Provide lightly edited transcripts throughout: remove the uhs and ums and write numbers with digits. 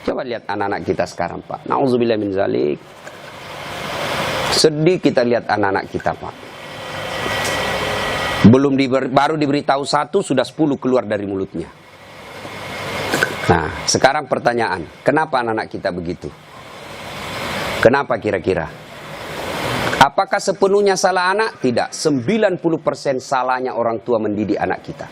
Coba lihat anak-anak kita sekarang, Pak. Nauzubillah min zalik. Sedih kita lihat anak-anak kita, Pak. Baru diberitahu satu, sudah 10 keluar dari mulutnya. Nah, sekarang pertanyaan, kenapa anak-anak kita begitu? Kenapa kira-kira? Apakah sepenuhnya salah anak? Tidak. 90% salahnya orang tua mendidik anak kita.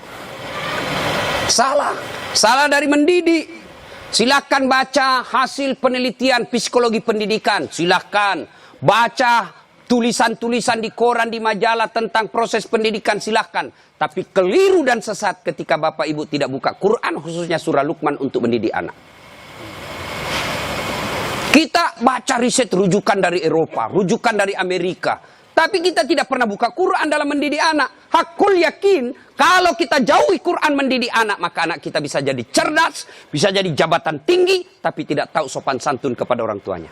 Salah. Salah dari mendidik. Silakan baca hasil penelitian psikologi pendidikan. Silakan baca tulisan-tulisan di koran, di majalah tentang proses pendidikan. Silakan. Tapi keliru dan sesat ketika Bapak Ibu tidak buka Quran, khususnya surah Luqman untuk mendidik anak. Kita baca riset rujukan dari Eropa, rujukan dari Amerika. Tapi kita tidak pernah buka Quran dalam mendidik anak. Hakul yakin, kalau kita jauhi Quran mendidik anak, maka anak kita bisa jadi cerdas, bisa jadi jabatan tinggi, tapi tidak tahu sopan santun kepada orang tuanya.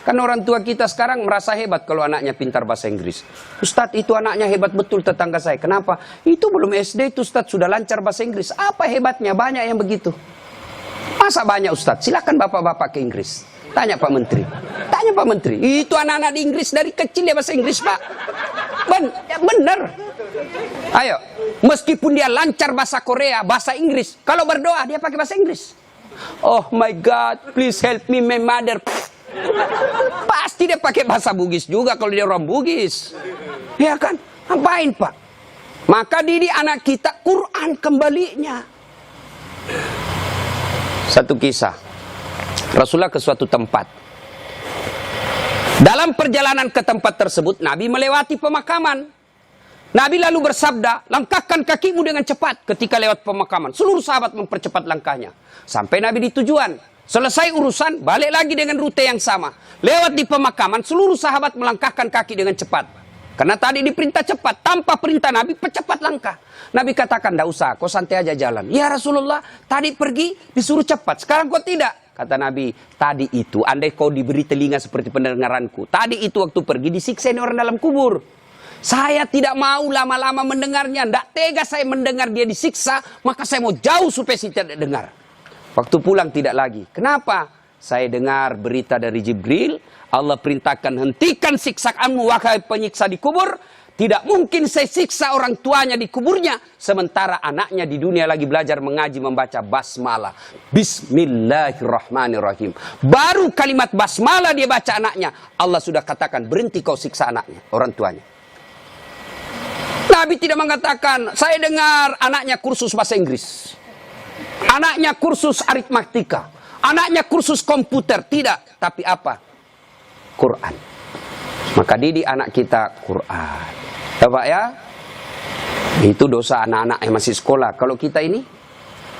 Kan orang tua kita sekarang merasa hebat kalau anaknya pintar bahasa Inggris. Ustadz, itu anaknya hebat betul tetangga saya. Kenapa? Itu belum SD itu Ustadz sudah lancar bahasa Inggris. Apa hebatnya? Banyak yang begitu. Masa banyak Ustadz? Silakan bapak-bapak ke Inggris. Tanya Pak Menteri. Tanya Pak Menteri. Itu anak-anak di Inggris dari kecil dia bahasa Inggris, Pak. Bener. Ayo. Meskipun dia lancar bahasa Korea, bahasa Inggris. Kalau berdoa, dia pakai bahasa Inggris. Oh my God, please help me, my mother. Pasti dia pakai bahasa Bugis juga kalau dia orang Bugis. Ya kan? Ngapain, Pak? Maka didik anak kita Quran kembalinya. Satu kisah. Rasulullah ke suatu tempat. Dalam perjalanan ke tempat tersebut, Nabi melewati pemakaman. Nabi lalu bersabda, langkahkan kakimu dengan cepat ketika lewat pemakaman. Seluruh sahabat mempercepat langkahnya. Sampai Nabi di tujuan. Selesai urusan, balik lagi dengan rute yang sama. Lewat di pemakaman, seluruh sahabat melangkahkan kaki dengan cepat. Karena tadi diperintah cepat, tanpa perintah Nabi, percepat langkah. Nabi katakan, tidak usah, kau santai aja jalan. Ya Rasulullah, tadi pergi disuruh cepat, sekarang kau tidak. Kata Nabi, tadi itu, andai kau diberi telinga seperti pendengaranku. Tadi itu waktu pergi disiksa orang dalam kubur. Saya tidak mau lama-lama mendengarnya. Tidak tega saya mendengar dia disiksa, maka saya mau jauh supaya saya tidak dengar. Waktu pulang tidak lagi. Kenapa? Saya dengar berita dari Jibril. Allah perintahkan, hentikan siksaanmu wahai penyiksa di kubur. Tidak mungkin saya siksa orang tuanya di kuburnya. Sementara anaknya di dunia lagi belajar mengaji membaca basmalah. Bismillahirrahmanirrahim. Baru kalimat basmalah dia baca anaknya. Allah sudah katakan berhenti kau siksa anaknya, orang tuanya. Nabi tidak mengatakan, saya dengar anaknya kursus bahasa Inggris. Anaknya kursus aritmatika. Anaknya kursus komputer. Tidak. Tapi apa? Quran. Maka didik anak kita Quran. Ya Pak ya, itu dosa anak-anak yang masih sekolah. Kalau kita ini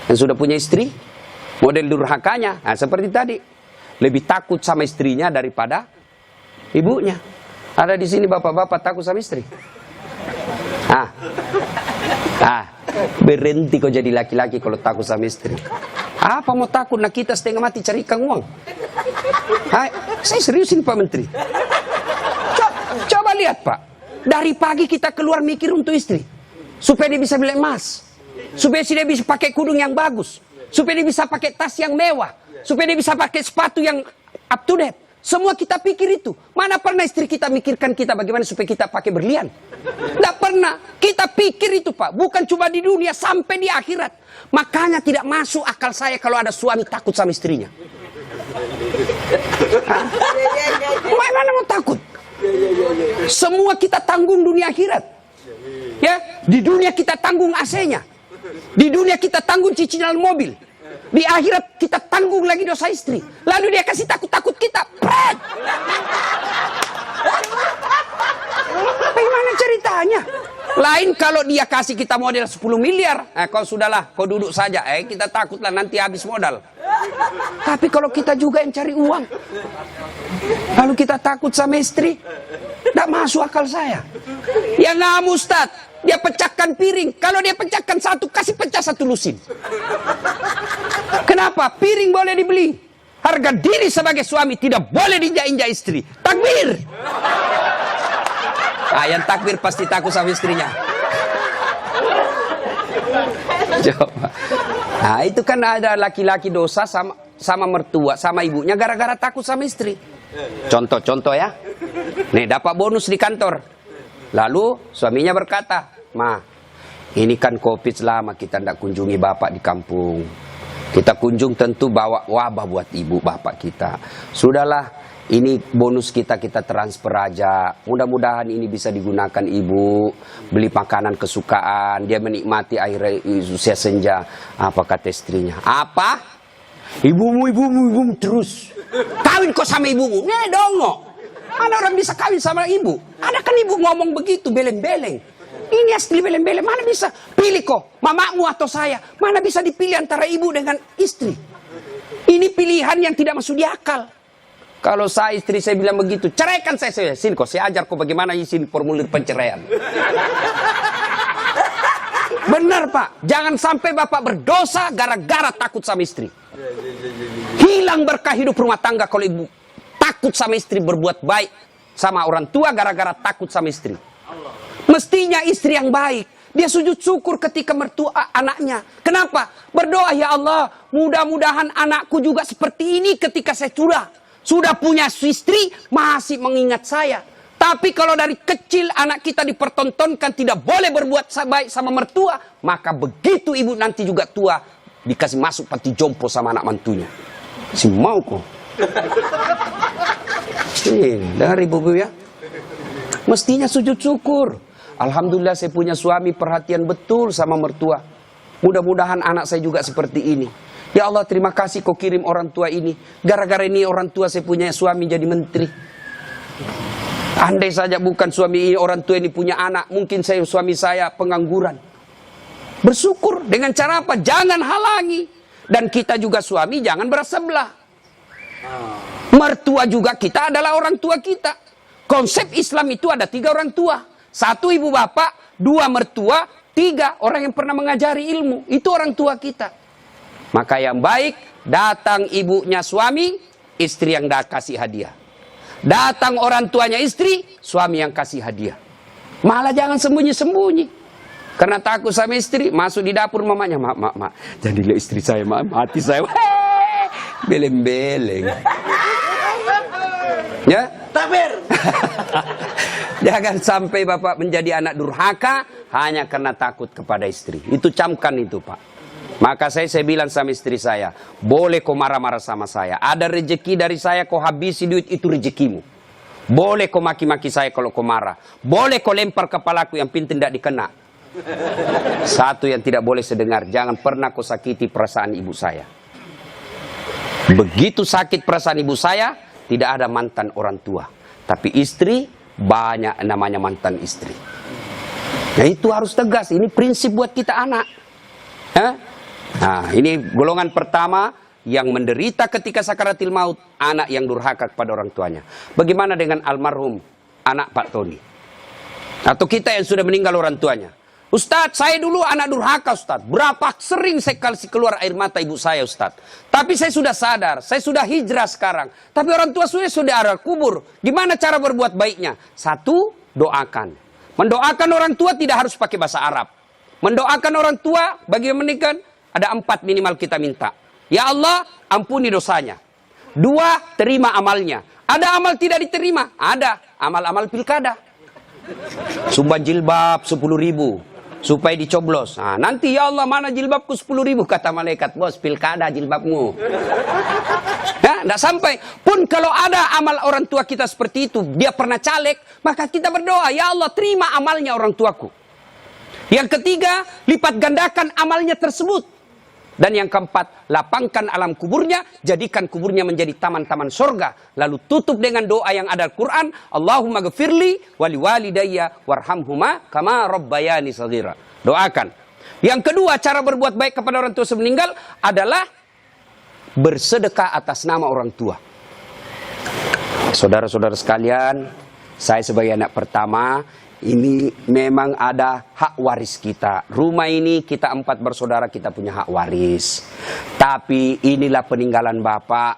yang sudah punya istri, model durhakanya, nah seperti tadi, lebih takut sama istrinya daripada ibunya. Ada di sini bapak-bapak takut sama istri. Berhenti kau jadi laki-laki kalau takut sama istri. Apa mau takut? Nah kita setengah mati cari ikan uang. Saya serius ini Pak Menteri. Coba lihat Pak. Dari pagi kita keluar mikir untuk istri. Supaya dia bisa beli emas. Supaya dia bisa pakai kudung yang bagus. Supaya dia bisa pakai tas yang mewah. Supaya dia bisa pakai sepatu yang up to date. Semua kita pikir itu. Mana pernah istri kita mikirkan kita bagaimana supaya kita pakai berlian? Tidak pernah. Kita pikir itu Pak. Bukan cuma di dunia, sampai di akhirat. Makanya tidak masuk akal saya kalau ada suami takut sama istrinya. Mana mau takut? Semua kita tanggung dunia akhirat. Ya, di dunia kita tanggung AC-nya. Di dunia kita tanggung cicilan mobil. Di akhirat kita tanggung lagi dosa istri. Lalu dia kasih takut-takut kita. Pret! Bagaimana ceritanya? Lain kalau dia kasih kita modal 10 miliar. Kau sudahlah, kau duduk saja. Kita takutlah nanti habis modal. Tapi kalau kita juga yang cari uang, lalu kita takut sama istri, tidak masuk akal saya. Ya nggak Ustaz, dia pecahkan piring. Kalau dia pecahkan satu, kasih pecah satu lusin. Kenapa? Piring boleh dibeli. Harga diri sebagai suami tidak boleh diinjak-injak istri. Takbir. Yang takbir pasti takut sama istrinya. Coba. Nah, itu kan ada laki-laki dosa sama mertua, sama ibunya gara-gara takut sama istri. Contoh ya. Nih, dapat bonus di kantor. Lalu suaminya berkata, "Ma, ini kan COVID lama kita tidak kunjungi bapak di kampung. Kita kunjung tentu bawa wabah buat ibu bapak kita. Sudahlah, ini bonus kita transfer aja. Mudah-mudahan ini bisa digunakan ibu. Beli makanan kesukaan. Dia menikmati air usia senja." Apa kata istrinya? "Apa? Ibumu terus. Kawin kok sama ibumu? Nih dongo. Mana orang bisa kawin sama ibu? Ada kan ibu ngomong begitu, beleng-beleng. Ini asli beleng-beleng. Mana bisa pilih kok, mamamu atau saya? Mana bisa dipilih antara ibu dengan istri? Ini pilihan yang tidak masuk di akal. Kalau saya istri saya bilang begitu, ceraikan saya. Sini kok, saya ajar kok bagaimana isi formulir penceraian." Benar Pak, jangan sampai Bapak berdosa gara-gara takut sama istri. Hilang berkah hidup rumah tangga kalau ibu takut sama istri, berbuat baik sama orang tua gara-gara takut sama istri. Mestinya istri yang baik, dia sujud syukur ketika mertua anaknya. Kenapa? Berdoa, "Ya Allah, mudah-mudahan anakku juga seperti ini ketika saya sudah punya istri, masih mengingat saya." Tapi kalau dari kecil anak kita dipertontonkan tidak boleh berbuat baik sama mertua, maka begitu ibu nanti juga tua, dikasih masuk panti jompo sama anak mantunya. Si mau kok. Dengar ibu ya. Mestinya sujud syukur. Alhamdulillah saya punya suami perhatian betul sama mertua. Mudah-mudahan anak saya juga seperti ini. Ya Allah, terima kasih kau kirim orang tua ini. Gara-gara ini orang tua saya punya suami jadi menteri. Andai saja bukan suami ini, orang tua ini punya anak, mungkin suami saya pengangguran. Bersyukur dengan cara apa? Jangan halangi. Dan kita juga suami jangan bersebelah. Mertua juga kita adalah orang tua kita. Konsep Islam itu ada 3 orang tua. 1 ibu bapak, 2 mertua, 3 orang yang pernah mengajari ilmu. Itu orang tua kita. Maka yang baik, datang ibunya suami, istri yang kasih hadiah. Datang orang tuanya istri, suami yang kasih hadiah. Malah jangan sembunyi-sembunyi. Karena takut sama istri, masuk di dapur mamanya. Mak, jadilah istri saya, mati saya. Beleng-beleng. Ya? Takbir. Jangan sampai bapak menjadi anak durhaka hanya karena takut kepada istri. Itu camkan itu Pak. Maka saya bilang sama istri saya, boleh kau marah-marah sama saya. Ada rezeki dari saya, kau habisi duit, itu rezekimu. Boleh kau maki-maki saya kalau kau marah. Boleh kau lempar kepalaku, yang penting tidak dikena. Satu yang tidak boleh saya dengar, jangan pernah kau sakiti perasaan ibu saya. Begitu sakit perasaan ibu saya, tidak ada mantan orang tua. Tapi istri, banyak namanya mantan istri. Nah itu harus tegas, ini prinsip buat kita anak. Nah, ini golongan pertama yang menderita ketika sakaratil maut, anak yang durhaka kepada orang tuanya. Bagaimana dengan almarhum anak Pak Tony? Atau kita yang sudah meninggal orang tuanya? Ustadz, saya dulu anak durhaka Ustadz. Berapa sering saya kasih keluar air mata ibu saya Ustadz. Tapi saya sudah sadar, saya sudah hijrah sekarang. Tapi orang tua sudah ada kubur. Gimana cara berbuat baiknya? 1, doakan. Mendoakan orang tua tidak harus pakai bahasa Arab. Mendoakan orang tua bagi yang menikah, ada 4 minimal kita minta. Ya Allah, ampuni dosanya. 2, terima amalnya. Ada amal tidak diterima? Ada. Amal-amal pilkada. Sumbang jilbab 10.000 supaya dicoblos. Nah, nanti ya Allah, mana jilbabku 10.000? Kata malaikat, bos, pilkada jilbabmu. Ya, tidak sampai. Pun kalau ada amal orang tua kita seperti itu, dia pernah caleg, maka kita berdoa, ya Allah, terima amalnya orang tuaku. Yang ketiga, lipat gandakan amalnya tersebut. Dan yang keempat, lapangkan alam kuburnya, jadikan kuburnya menjadi taman-taman sorga. Lalu tutup dengan doa yang ada Al-Quran, Allahumma ghafirli wali walidayya warhamhuma kama rabbayani shaghira. Doakan. Yang kedua, cara berbuat baik kepada orang tua semeninggal adalah bersedekah atas nama orang tua. Saudara-saudara sekalian, saya sebagai anak pertama, ini memang ada hak waris kita. Rumah ini kita 4 bersaudara, kita punya hak waris. Tapi inilah peninggalan Bapak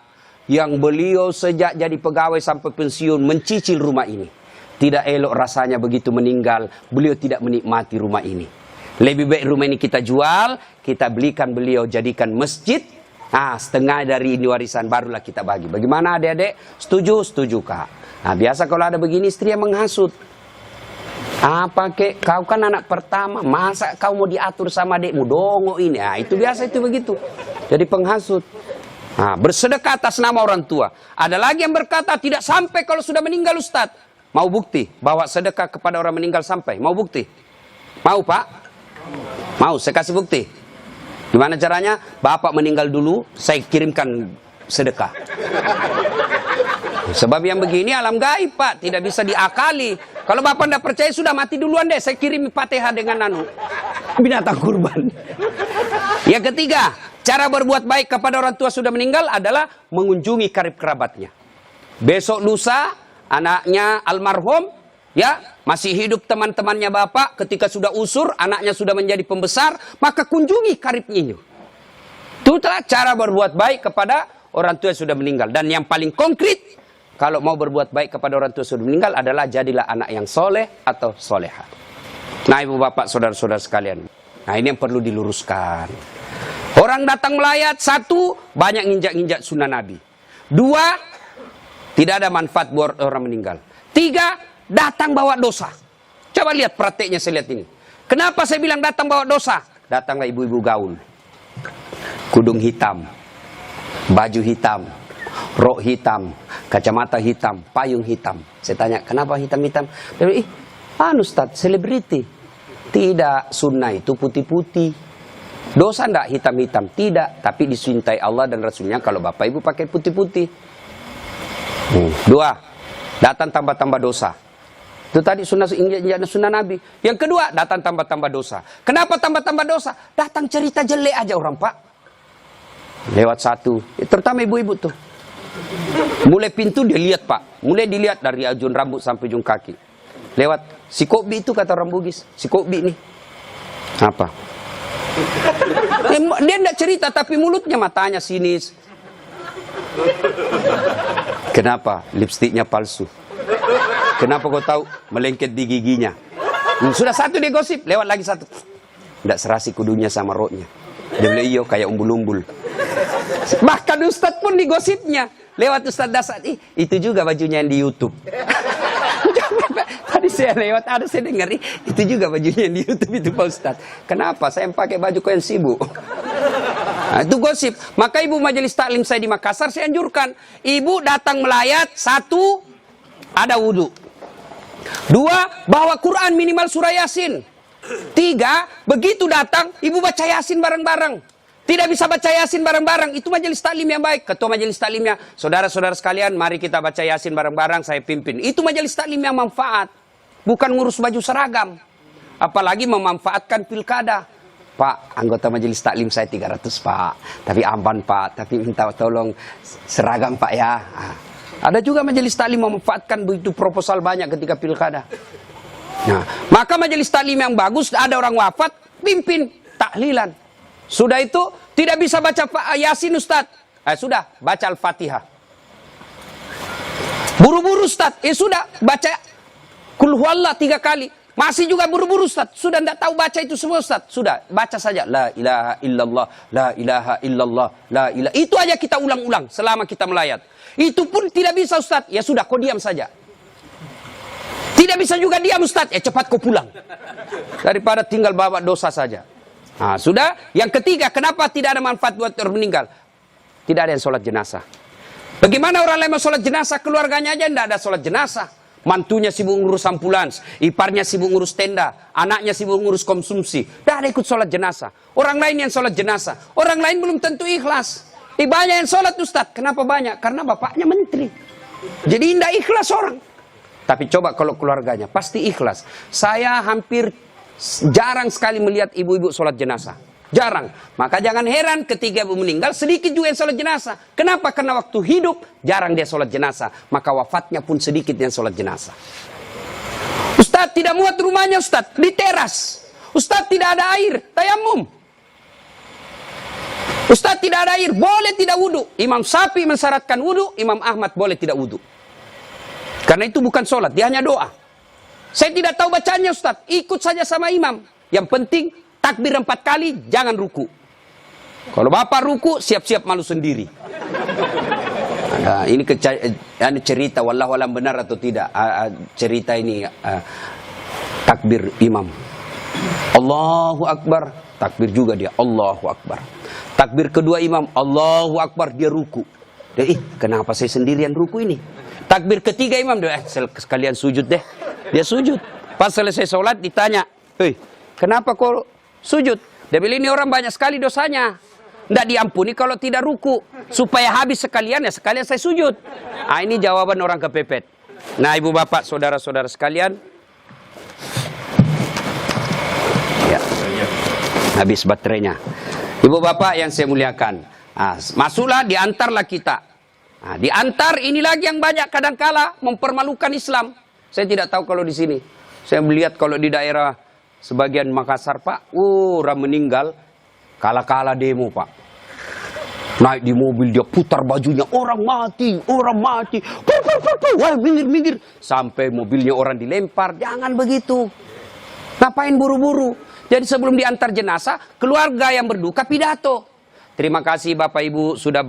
yang beliau sejak jadi pegawai sampai pensiun mencicil rumah ini. Tidak elok rasanya begitu meninggal, beliau tidak menikmati rumah ini. Lebih baik rumah ini kita jual, kita belikan beliau jadikan masjid. Setengah dari ini warisan barulah kita bagi. Bagaimana adik-adik? Setuju? Setuju, Kak. Biasa kalau ada begini istri yang menghasut. Apa kek? Kau kan anak pertama, masa kau mau diatur sama adikmu? Dongo ini. Itu biasa itu begitu. Jadi penghasut. Bersedekah atas nama orang tua. Ada lagi yang berkata tidak sampai kalau sudah meninggal Ustaz. Mau bukti? Bawa sedekah kepada orang meninggal sampai. Mau bukti? Mau, Pak? Mau, saya kasih bukti. Gimana caranya? Bapak meninggal dulu, saya kirimkan sedekah. Sebab yang begini alam gaib, Pak. Tidak bisa diakali. Kalau Bapak tidak percaya, sudah mati duluan deh. Saya kirim Fatihah dengan binatang kurban. Yang ketiga, cara berbuat baik kepada orang tua sudah meninggal adalah mengunjungi karib kerabatnya. Besok lusa, anaknya almarhum, masih hidup teman-temannya Bapak, ketika sudah usur, anaknya sudah menjadi pembesar, maka kunjungi karibnya. Itulah cara berbuat baik kepada orang tua yang sudah meninggal. Dan yang paling konkret, kalau mau berbuat baik kepada orang tua yang sudah meninggal adalah jadilah anak yang soleh atau soleha. Nah, ibu bapak, saudara-saudara sekalian. Nah, ini yang perlu diluruskan. Orang datang melayat, satu, banyak nginjak-nginjak sunnah Nabi. Dua, tidak ada manfaat buat orang meninggal. Tiga, datang bawa dosa. Coba lihat prakteknya, saya lihat ini. Kenapa saya bilang datang bawa dosa? Datanglah ibu-ibu gaul. Kudung hitam, baju hitam, rok hitam, kacamata hitam, payung hitam. Saya tanya, kenapa hitam-hitam? Dia bilang, Ustaz, selebriti. Tidak, sunnah itu putih-putih. Dosa enggak hitam-hitam? Tidak, tapi dicintai Allah dan Rasulnya kalau bapak ibu pakai putih-putih. Dua, datang tambah-tambah dosa. Itu tadi sunnah Nabi. Yang kedua, datang tambah-tambah dosa. Kenapa tambah-tambah dosa? Datang cerita jelek aja orang, Pak. Lewat satu, terutama ibu-ibu tuh. Mulai pintu dia lihat, Pak. Mulai dilihat dari ujung rambut sampai ujung kaki. Lewat, si Kobi itu kata orang Bugis. Si Kobi nih. Apa? Dia enggak cerita, tapi mulutnya, matanya sinis. Kenapa? Lipstiknya palsu. Kenapa kau tahu? Melengket di giginya. Sudah satu dia gosip, lewat lagi satu. Tidak serasi kudunya sama roknya. Dia bilang, iyo kayak umbul-umbul. Bahkan Ustadz pun digosipnya. Lewat Ustadz Dasar, itu juga bajunya yang di YouTube. Tadi saya lewat, saya dengar, itu juga bajunya yang di YouTube itu Pak Ustadz. Kenapa? Saya pakai baju kau yang sibuk. Nah, itu gosip. Maka ibu majelis taklim saya di Makassar, saya anjurkan. Ibu datang melayat, satu, ada wudhu. Dua, bawa Quran minimal surah Yasin. Tiga, begitu datang, ibu baca Yasin bareng-bareng. Tidak bisa baca Yasin bareng-bareng, itu majelis taklim yang baik. Ketua majelis taklimnya, saudara-saudara sekalian, mari kita baca Yasin bareng-bareng, saya pimpin. Itu majelis taklim yang manfaat. Bukan ngurus baju seragam. Apalagi memanfaatkan pilkada. Pak, anggota majelis taklim saya 300, Pak. Tapi amban, Pak. Tapi minta tolong seragam, Pak, ya. Ada juga majelis taklim memanfaatkan begitu proposal banyak ketika pilkada. Nah, maka majelis taklim yang bagus, ada orang wafat, pimpin tahlilan. Sudah itu, tidak bisa baca Yasin, Ustaz. Sudah, baca Al-Fatihah. Buru-buru, Ustaz. Sudah, baca Qul Huwallah 3 kali. Masih juga buru-buru, Ustaz. Sudah tidak tahu baca itu semua, Ustaz. Sudah, baca saja. La ilaha illallah, la ilaha illallah, la ilaha. Itu aja kita ulang-ulang selama kita melayat. Itu pun tidak bisa, Ustaz. Ya sudah, kau diam saja. Tidak bisa juga diam, Ustaz. Ya cepat kau pulang. Daripada tinggal bawa dosa saja. Nah, sudah. Yang ketiga, kenapa tidak ada manfaat buat orang meninggal? Tidak ada yang sholat jenazah. Bagaimana orang lain mau sholat jenazah? Keluarganya aja tidak ada sholat jenazah. Mantunya sibuk ngurus ambulans, iparnya sibuk ngurus tenda, anaknya sibuk ngurus konsumsi. Tidak ada ikut sholat jenazah. Orang lain yang sholat jenazah. Orang lain belum tentu ikhlas. Banyak yang sholat, Ustaz. Kenapa banyak? Karena bapaknya menteri. Jadi tidak ikhlas orang. Tapi coba kalau keluarganya, pasti ikhlas. Saya hampir jarang sekali melihat ibu-ibu sholat jenazah. Jarang. Maka jangan heran ketika ibu meninggal, sedikit juga yang sholat jenazah. Kenapa? Karena waktu hidup, jarang dia sholat jenazah. Maka wafatnya pun sedikit yang sholat jenazah. Ustaz tidak muat rumahnya, Ustaz. Di teras. Ustaz tidak ada air. Tayamum. Ustaz tidak ada air. Boleh tidak wudhu. Imam Syafi'i mensyaratkan wudhu. Imam Ahmad boleh tidak wudhu. Karena itu bukan sholat. Dia hanya doa. Saya tidak tahu bacanya, Ustaz. Ikut saja sama imam. Yang penting takbir 4 kali, jangan ruku. Kalau bapak ruku, siap-siap malu sendiri. Nah, ini cerita, wallahu alam benar atau tidak. Cerita ini takbir imam. Allahu Akbar, takbir juga dia, Allahu Akbar. Takbir kedua imam, Allahu Akbar, dia ruku. Dia, kenapa saya sendirian ruku ini? Takbir ketiga imam, dia sekalian sujud deh. Dia sujud. Pas selesai sholat ditanya, kenapa kau sujud? Dia bilang, ini orang banyak sekali dosanya. Tidak diampuni kalau tidak ruku. Supaya habis sekalian, ya sekalian saya sujud. Ini jawaban orang kepepet. Nah, ibu bapak, saudara-saudara sekalian. Ya, habis baterainya. Ibu bapak yang saya muliakan. Masuklah, diantarlah kita. Diantar ini lagi yang banyak kadangkala mempermalukan Islam. Saya tidak tahu kalau di sini. Saya melihat kalau di daerah sebagian Makassar, Pak, orang meninggal, kala-kala demo, Pak. Naik di mobil, dia putar bajunya, orang mati, wah, minggir. Sampai mobilnya orang dilempar, jangan begitu. Ngapain buru-buru? Jadi sebelum diantar jenazah, keluarga yang berduka pidato. Terima kasih Bapak Ibu sudah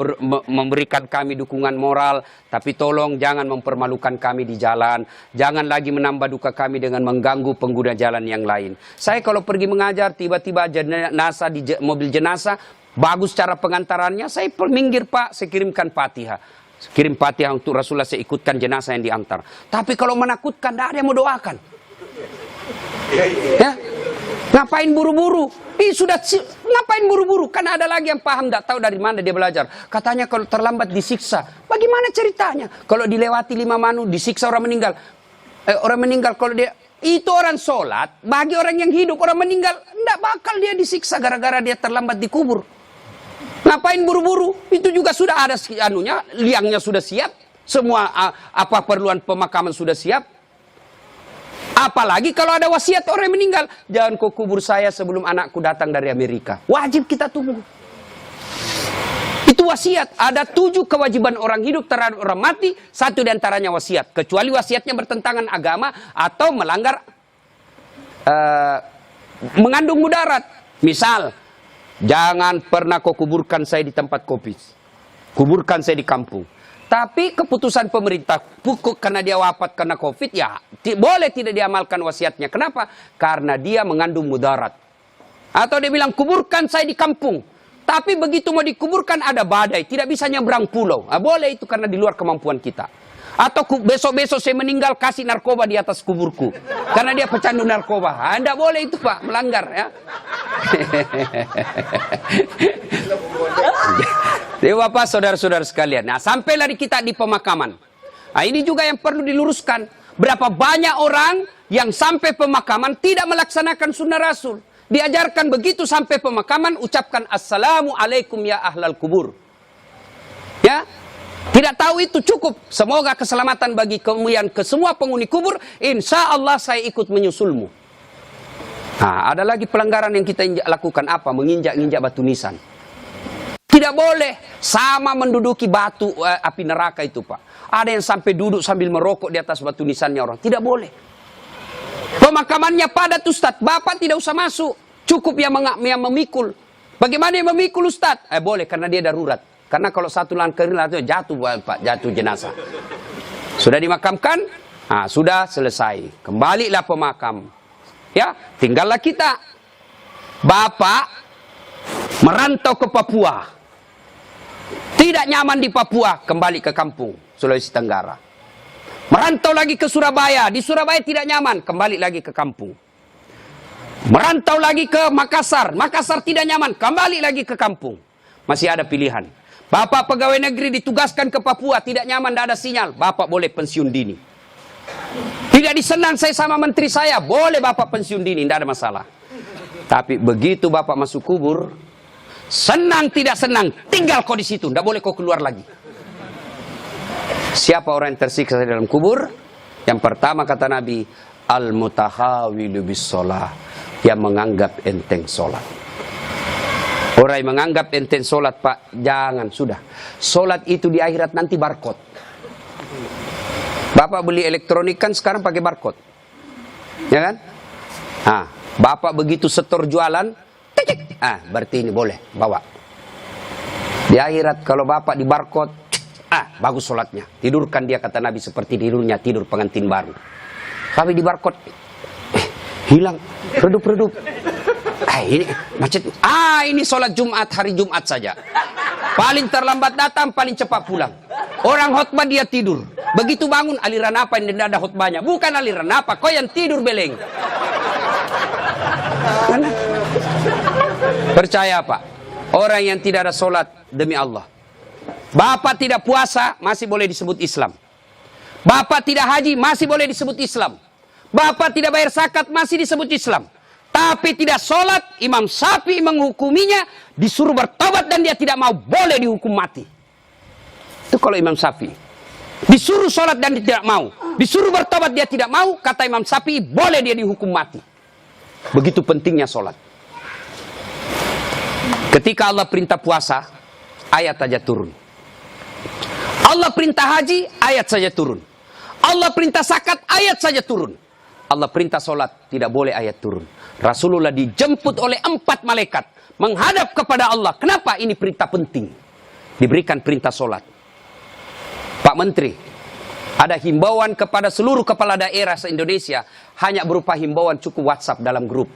memberikan kami dukungan moral. Tapi tolong jangan mempermalukan kami di jalan. Jangan lagi menambah duka kami dengan mengganggu pengguna jalan yang lain. Saya kalau pergi mengajar, tiba-tiba jenazah di mobil jenazah, bagus cara pengantarannya, saya minggir Pak, saya kirimkan Fatihah. Kirim Fatihah untuk Rasulullah, saya ikutkan jenazah yang diantar. Tapi kalau menakutkan, tidak ada yang mau doakan. Ya? Ngapain buru-buru? Ngapain buru-buru? Kan ada lagi yang paham, tidak tahu dari mana dia belajar. Katanya kalau terlambat disiksa. Bagaimana ceritanya? Kalau dilewati 5 manu, disiksa orang meninggal. Orang meninggal kalau dia... Itu orang sholat, bagi orang yang hidup, orang meninggal, tidak bakal dia disiksa gara-gara dia terlambat dikubur. Ngapain buru-buru? Itu juga sudah ada liangnya sudah siap. Semua apa perluan pemakaman sudah siap. Apalagi kalau ada wasiat orang yang meninggal. Jangan kau kubur saya sebelum anakku datang dari Amerika. Wajib kita tunggu. Itu wasiat. Ada 7 kewajiban orang hidup terhadap orang mati. 1 diantaranya wasiat. Kecuali wasiatnya bertentangan agama atau melanggar mengandung mudarat. Misal, jangan pernah kau kuburkan saya di tempat kopi. Kuburkan saya di kampung. Tapi keputusan pemerintah karena dia wafat karena COVID, ya boleh tidak diamalkan wasiatnya. Kenapa? Karena dia mengandung mudarat. Atau dia bilang kuburkan saya di kampung. Tapi begitu mau dikuburkan ada badai, tidak bisa nyebrang pulau. Boleh itu karena di luar kemampuan kita. Atau besok-besok saya meninggal kasih narkoba di atas kuburku. Karena dia pecandu narkoba. Tidak boleh itu Pak, melanggar ya. Jadi Bapak, saudara-saudara sekalian. Nah, sampailah kita di pemakaman. Nah, ini juga yang perlu diluruskan. Berapa banyak orang yang sampai pemakaman tidak melaksanakan sunnah Rasul. Diajarkan begitu sampai pemakaman, ucapkan Assalamualaikum ya ahlal kubur. Ya, tidak tahu itu cukup. Semoga keselamatan bagi kemuliaan ke semua penghuni kubur. Insya Allah saya ikut menyusulmu. Nah, ada lagi pelanggaran yang kita lakukan apa? Menginjak-injak batu nisan. Tidak boleh sama menduduki batu api neraka itu Pak. Ada yang sampai duduk sambil merokok di atas batu nisannya orang. Tidak boleh. Pemakamannya padat Ustadz. Bapak tidak usah masuk. Cukup yang memikul. Bagaimana yang memikul Ustadz? Boleh karena dia darurat. Karena kalau satu langkah jatuh Pak, jatuh jenazah. Sudah dimakamkan? Nah, sudah selesai. Kembalilah pemakam. Ya, tinggallah kita. Bapak merantau ke Papua. Tidak nyaman di Papua, kembali ke kampung, Sulawesi Tenggara. Merantau lagi ke Surabaya, di Surabaya tidak nyaman, kembali lagi ke kampung. Merantau lagi ke Makassar, Makassar tidak nyaman, kembali lagi ke kampung. Masih ada pilihan. Bapak pegawai negeri ditugaskan ke Papua, tidak nyaman, tidak ada sinyal, Bapak boleh pensiun dini. Tidak disenang saya sama menteri saya, boleh Bapak pensiun dini, tidak ada masalah. Tapi begitu Bapak masuk kubur, senang tidak senang, tinggal kau di situ, tidak boleh kau keluar lagi. Siapa orang yang tersiksa di dalam kubur? Yang pertama kata Nabi, al-mutahawilu bis sholah, yang menganggap enteng sholat. Orang yang menganggap enteng sholat Pak, jangan, sudah. Sholat itu di akhirat nanti barcode. Bapak beli elektronik kan sekarang pakai barcode, ya kan? Nah, Bapak begitu setor jualan, berarti ini boleh, bawa. Di akhirat kalau bapak di barcode, bagus sholatnya. Tidurkan dia, kata Nabi, seperti tidurnya tidur pengantin baru. Tapi di barcode, hilang, redup-redup. Ini macet. Ini sholat Jumat, hari Jumat saja. Paling terlambat datang, paling cepat pulang. Orang khutbah dia tidur. Begitu bangun, aliran apa yang tidak ada khutbahnya? Bukan aliran apa, kau yang tidur beleng. Mana? Percaya apa? Orang yang tidak ada sholat demi Allah. Bapak tidak puasa, masih boleh disebut Islam. Bapak tidak haji, masih boleh disebut Islam. Bapak tidak bayar zakat, masih disebut Islam. Tapi tidak sholat, Imam Syafi'i menghukuminya, disuruh bertobat dan dia tidak mau, boleh dihukum mati. Itu kalau Imam Syafi'i. Disuruh sholat dan dia tidak mau, disuruh bertobat dia tidak mau, kata Imam Syafi'i, boleh dia dihukum mati. Begitu pentingnya sholat. Ketika Allah perintah puasa, ayat saja turun. Allah perintah haji, ayat saja turun. Allah perintah zakat, ayat saja turun. Allah perintah sholat, tidak boleh ayat turun. Rasulullah dijemput oleh 4 malaikat menghadap kepada Allah. Kenapa? Ini perintah penting. Diberikan perintah sholat. Pak Menteri, ada himbauan kepada seluruh kepala daerah se-Indonesia, hanya berupa himbauan cukup WhatsApp dalam grup.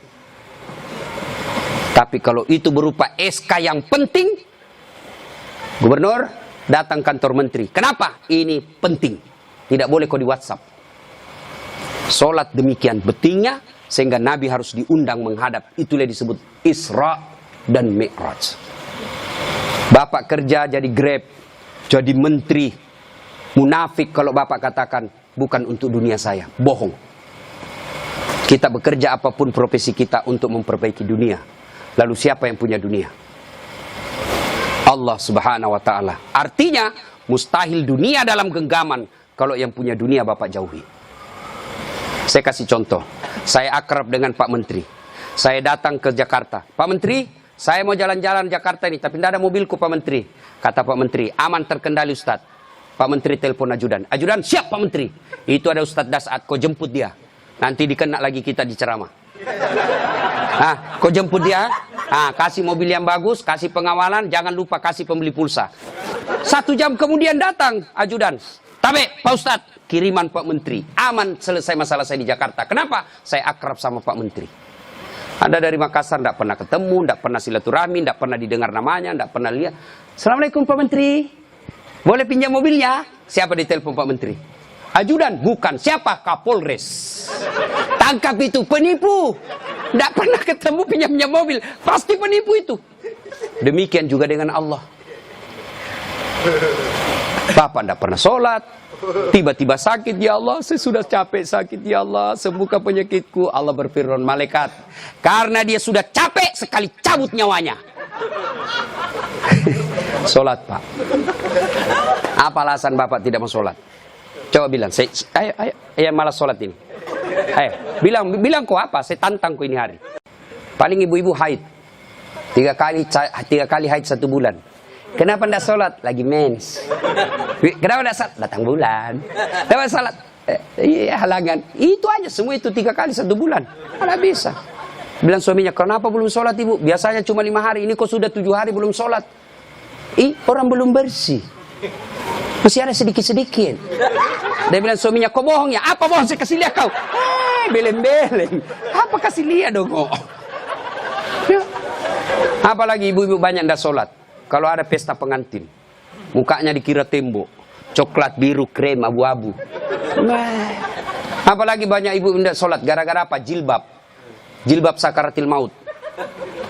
Tapi kalau itu berupa SK yang penting, Gubernur datang kantor Menteri. Kenapa? Ini penting. Tidak boleh kau di WhatsApp. Sholat demikian pentingnya, sehingga Nabi harus diundang menghadap. Itulah disebut Isra dan Mi'raj. Bapak kerja jadi Grab, jadi menteri. Munafik kalau bapak katakan, bukan untuk dunia saya. Bohong. Kita bekerja apapun profesi kita untuk memperbaiki dunia. Lalu siapa yang punya dunia? Allah subhanahu wa ta'ala. Artinya, mustahil dunia dalam genggaman. Kalau yang punya dunia bapak jauhi. Saya kasih contoh. Saya akrab dengan Pak Menteri. Saya datang ke Jakarta. Pak Menteri, saya mau jalan-jalan Jakarta ini, tapi tidak ada mobilku Pak Menteri. Kata Pak Menteri, aman terkendali Ustadz. Pak Menteri telepon ajudan. Ajudan, siap Pak Menteri. Itu ada Ustadz Dasat, kau jemput dia. Nanti dikena lagi kita di ceramah. Kau jemput dia. Kasih mobil yang bagus, kasih pengawalan, jangan lupa kasih pembeli pulsa. 1 jam kemudian datang ajudan. Tapi Pak Ustadz, kiriman Pak Menteri. Aman, selesai masalah saya di Jakarta. Kenapa? Saya akrab sama Pak Menteri. Anda dari Makassar, tidak pernah ketemu, tidak pernah silaturahmi, tidak pernah didengar namanya, tidak pernah lihat. Assalamualaikum Pak Menteri. Boleh pinjam mobilnya? Siapa ditelepon Pak Menteri? Ajudan? Bukan. Siapa? Kapolres. Tangkap itu, penipu. Tidak pernah ketemu pinjam mobil. Pasti penipu itu. Demikian juga dengan Allah. Bapak tidak pernah sholat, tiba-tiba sakit, ya Allah, saya sudah capek sakit, ya Allah, sembuhkan penyakitku. Allah berfirman, malaikat, karena dia sudah capek, sekali cabut nyawanya. Sholat Pak. Apa alasan Bapak tidak mau sholat? Coba bilang, ayo malas sholat ini. Ayo, bilang kok apa, saya tantang kok ini hari. Paling ibu-ibu haid, 3 kali haid 1 bulan. Kenapa tidak sholat? Lagi mens. Kenapa tidak sholat? Datang bulan. Kenapa sholat? Iya, halangan. Itu aja, semua itu 3 kali 1 bulan. Tidak bisa. Bilang suaminya, kenapa belum sholat ibu? Biasanya cuma 5 hari, ini kok sudah 7 hari belum sholat. Orang belum bersih. Masih ada sedikit-sedikit. Dia bilang suaminya, kok bohong ya? Apa bohong? Saya kasih lihat kau. Beleng-beleng. Apa kasih lihat dong kok? Apalagi ibu-ibu banyak tidak sholat. Kalau ada pesta pengantin, mukanya dikira tembok, coklat, biru, krem, abu-abu. Apalagi banyak ibu tidak sholat, gara-gara apa? Jilbab. Jilbab sakaratil maut.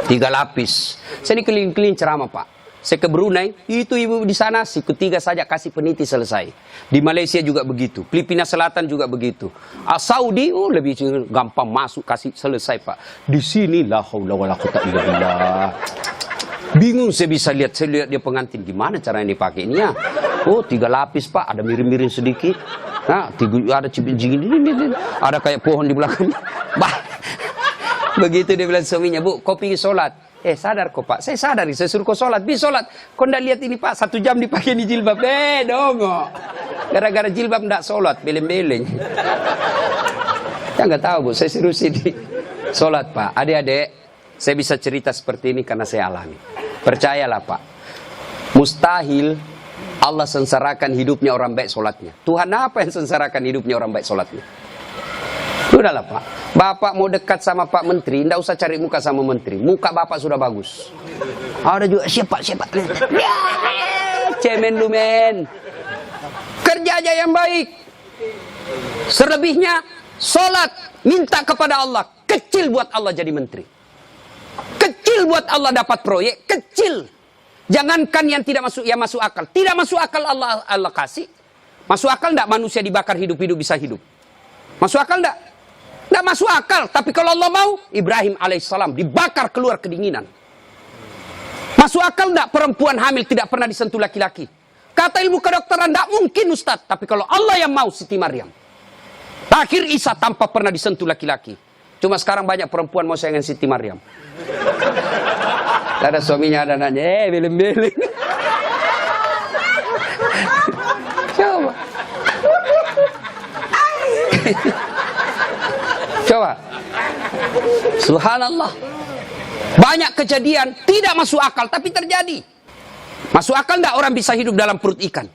3 lapis. Saya ini keliling-keliling ceramah Pak. Saya ke Brunei, itu ibu di sana, siku 3 saja kasih peniti selesai. Di Malaysia juga begitu, Filipina Selatan juga begitu. Saudi, lebih gampang masuk, kasih selesai Pak. Di sini la haula wala quwwata illa billah. Bingung saya bisa lihat, dia pengantin. Gimana caranya dipakainya? 3 lapis Pak, ada miring-miring sedikit. Ada cipin-cipin ini, ada kayak pohon di belakangnya. Begitu dia bilang suaminya, Bu, kau pergi sholat. Sadar kok Pak, saya sadar, saya suruh kau sholat. Bi sholat, kau ndak lihat ini Pak, 1 jam dipakai di jilbab. Dongo. Gara-gara jilbab ndak sholat, beleng-beleng. Ya nggak tahu Bu, saya suruh sini sholat Pak. Adik-adik, Saya bisa cerita seperti ini karena saya alami. Percayalah Pak, mustahil Allah sengsarakan hidupnya orang baik sholatnya. Tuhan apa yang sengsarakan hidupnya orang baik sholatnya? Udahlah Pak, Bapak mau dekat sama Pak Menteri, tidak usah cari muka sama Menteri. Muka Bapak sudah bagus. Ada juga siapa? Ya, cemen lu men. Kerja aja yang baik. Selebihnya sholat, minta kepada Allah. Kecil buat Allah jadi menteri. Kecil buat Allah dapat proyek, kecil. Jangankan yang tidak masuk, yang masuk akal. Tidak masuk akal Allah kasih. Masuk akal enggak manusia dibakar hidup-hidup bisa hidup? Masuk akal enggak? Enggak masuk akal. Tapi kalau Allah mau, Ibrahim alaihissalam dibakar keluar kedinginan. Masuk akal enggak perempuan hamil tidak pernah disentuh laki-laki? Kata ilmu kedokteran enggak mungkin Ustaz. Tapi kalau Allah yang mau, Siti Maryam. Akhir Isa tanpa pernah disentuh laki-laki. Cuma sekarang banyak perempuan mau sayangan Siti Maryam. Ada suaminya, ada anaknya, beleng-beleng. Coba. Coba. Subhanallah. Banyak kejadian tidak masuk akal tapi terjadi. Masuk akal enggak orang bisa hidup dalam perut ikan?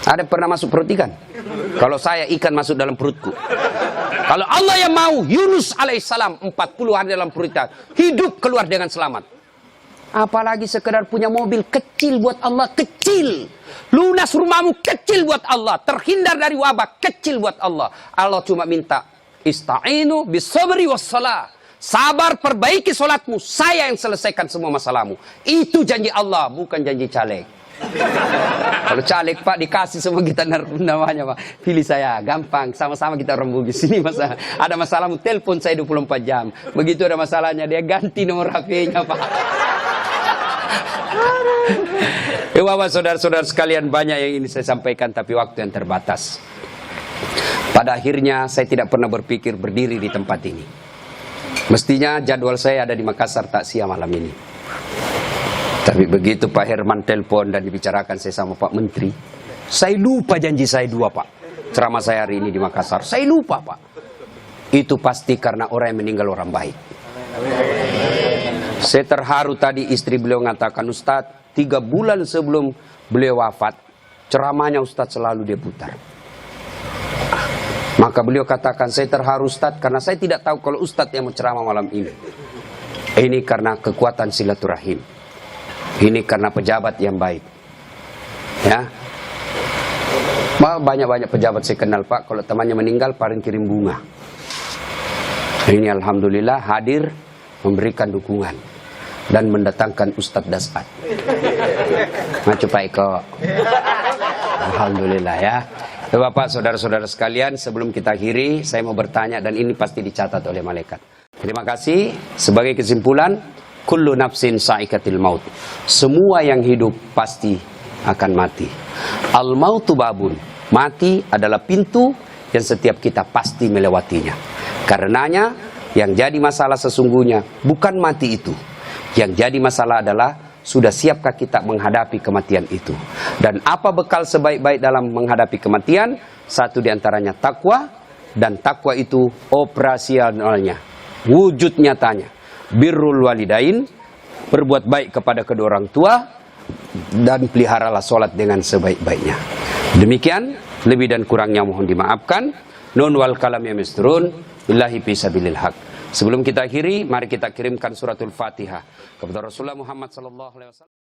Ada pernah masuk perut ikan? Kalau saya ikan masuk dalam perutku. Kalau Allah yang mau, Yunus alaihissalam 40 hari dalam perut ikan, hidup keluar dengan selamat. Apalagi sekedar punya mobil kecil buat Allah, kecil. Lunas rumahmu kecil buat Allah, terhindar dari wabah kecil buat Allah. Allah cuma minta ista'inu bisabri wassalah. Sabar, perbaiki solatmu, saya yang selesaikan semua masalahmu. Itu janji Allah, bukan janji caleg. Kalau caleg Pak dikasih semua kita namanya Pak, pilih saya, gampang, sama-sama kita orang Bugis. Ini masalah, ada masalahmu telepon saya 24 jam. Begitu ada masalahnya dia ganti nomor HP-nya Pak. Bapak saudara-saudara sekalian, banyak yang ini saya sampaikan tapi waktu yang terbatas. Pada akhirnya saya tidak pernah berpikir berdiri di tempat ini. Mestinya jadwal saya ada di Makassar takziah malam ini. Tapi begitu Pak Herman telepon dan dibicarakan saya sama Pak Menteri, saya lupa janji saya 2 Pak. Ceramah saya hari ini di Makassar, saya lupa Pak. Itu pasti karena orang yang meninggal orang baik. Saya terharu tadi istri beliau mengatakan, Ustadz 3 bulan sebelum beliau wafat, ceramahnya Ustadz selalu dia putar. Maka beliau katakan, saya terharu Ustadz karena saya tidak tahu kalau Ustadz yang mau ceramah malam ini. Ini karena kekuatan silaturahim. Ini karena pejabat yang baik. Ya. Banyak-banyak pejabat saya kenal Pak, kalau temannya meninggal paling kirim bunga. Ini alhamdulillah hadir memberikan dukungan dan mendatangkan Ustadz Dasat. Maju Pak Eko. Alhamdulillah ya. Bapak, saudara-saudara sekalian, sebelum kita akhiri, saya mau bertanya dan ini pasti dicatat oleh malaikat. Terima kasih. Sebagai kesimpulan, kullu nafsin sa'ikatil maut. Semua yang hidup pasti akan mati. Al mautu babun. Mati adalah pintu yang setiap kita pasti melewatinya. Karenanya, yang jadi masalah sesungguhnya bukan mati itu. Yang jadi masalah adalah sudah siapkah kita menghadapi kematian itu? Dan apa bekal sebaik-baik dalam menghadapi kematian? Satu diantaranya takwa, dan takwa itu operasionalnya, wujud nyatanya. Birrul walidain, berbuat baik kepada kedua orang tua, dan peliharalah sholat dengan sebaik-baiknya. Demikian, lebih dan kurangnya mohon dimaafkan. Nun wal kalam ya misturun, billahi fisabilil haq. Sebelum kita akhiri, mari kita kirimkan suratul Fatihah kepada Rasulullah Muhammad sallallahu alaihi wasallam.